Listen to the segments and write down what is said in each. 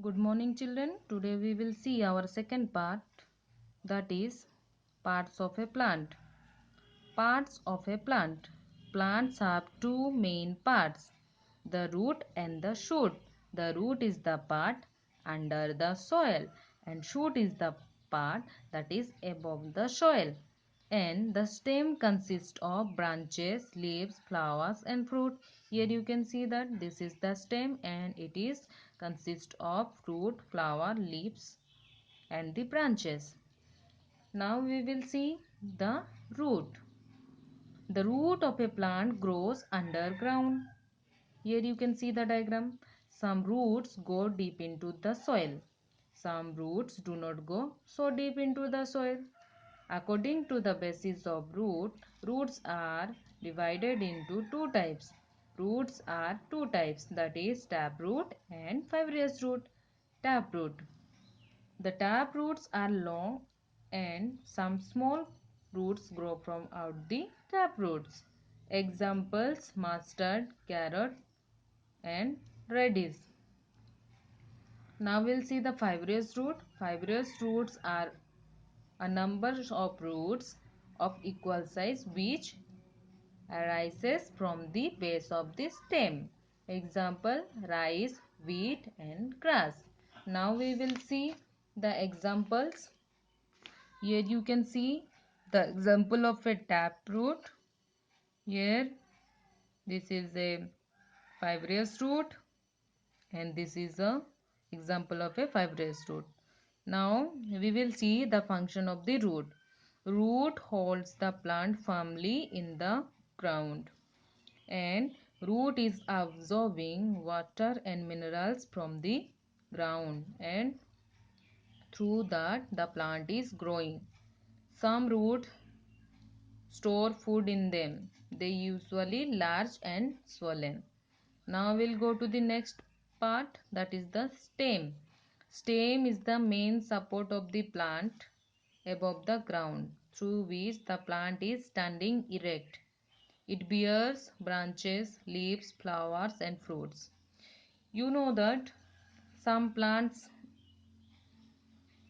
Good morning, children. Today we will see our second part, that is parts of a plant. Parts of a plant. Plants have two main parts, the root and the shoot. The root is the part under the soil and shoot is the part that is above the soil. And the stem consists of branches, leaves, flowers and fruit. Here you can see that this is the stem and it is consists of fruit, flower, leaves and the branches. Now we will see the root. The root of a plant grows underground. Here you can see the diagram. Some roots go deep into the soil. Some roots do not go so deep into the soil. According to the basis of root, roots are divided into two types. Roots are two types, that is taproot and fibrous root. Taproot. The tap roots are long and some small roots grow from out the tap roots. Examples: mustard, carrot and radish. Now we'll see the fibrous root. Fibrous roots are a number of roots of equal size which arises from the base of the stem. Example: rice, wheat and grass. Now we will see the examples. Here you can see the example of a taproot. Here this is a fibrous root and this is a example of a fibrous root. Now we will see the function of the root. Root holds the plant firmly in the ground and root is absorbing water and minerals from the ground and through that the plant is growing. Some roots store food in them. They usually large and swollen. Now we'll go to the next part, that is the stem. Stem is the main support of the plant above the ground through which the plant is standing erect. It bears branches, leaves, flowers and fruits. You know that some plants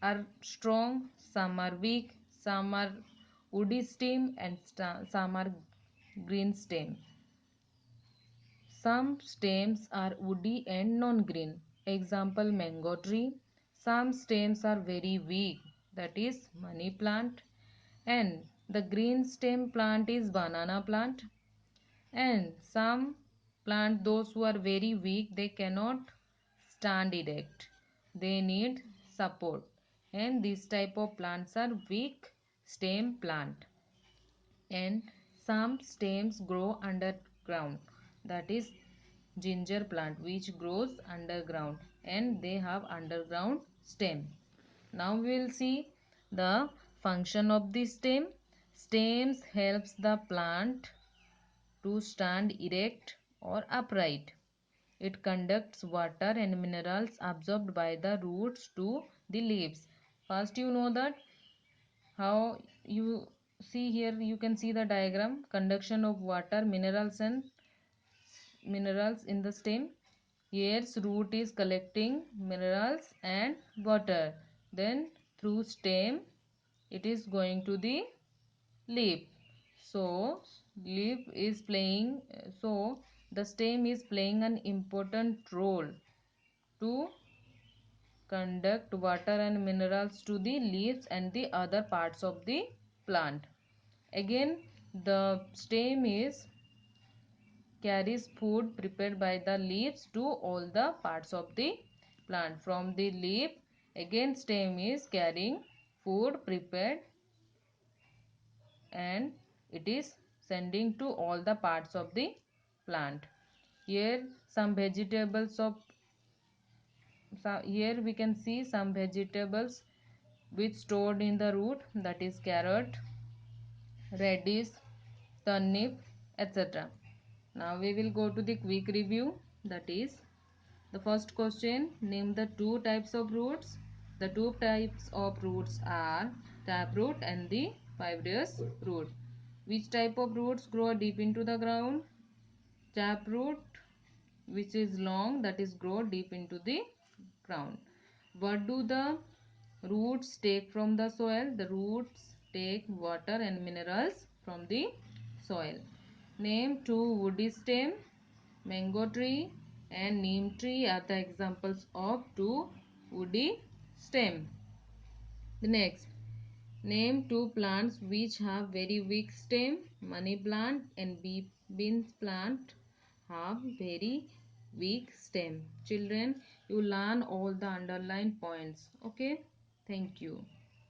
are strong, some are weak, some are woody stem and some are green stem. Some stems are woody and non-green. Example: mango tree. Some stems are very weak, that is money plant. And the green stem plant is banana plant. And some plant, those who are very weak, they cannot stand erect. They need support. And this type of plants are weak stem plant. And some stems grow underground, that is ginger plant which grows underground and they have underground stem. Now we will see the function of the stem. Stems helps the plant to stand erect or upright. It conducts water and minerals absorbed by the roots to the leaves. First, you know that how you see here, you can see the diagram, conduction of water, minerals and minerals in the stem. Here's root is collecting minerals and water. Then through stem it is going to the leaf. So leaf is playing, so the stem is playing an important role to conduct water and minerals to the leaves and the other parts of the plant. Again, the stem is carries food prepared by the leaves to all the parts of the plant. From the leaf, again stem is carrying food prepared and it is sending to all the parts of the plant. Here some vegetables of, so here we can see some vegetables which stored in the root, that is carrot, radish, turnip, etc. Now we will go to the quick review, that is the first question: name the two types of roots. The two types of roots are taproot and the fibrous root. Which type of roots grow deep into the ground? Taproot, which is long, that is grow deep into the ground. What do the roots take from the soil? The roots take water and minerals from the soil. Name two woody stem. Mango tree and neem tree are the examples of two woody stem. The next, name two plants which have very weak stem. Money plant and beans plant have very weak stem. Children, you learn all the underlined points. Okay, thank you.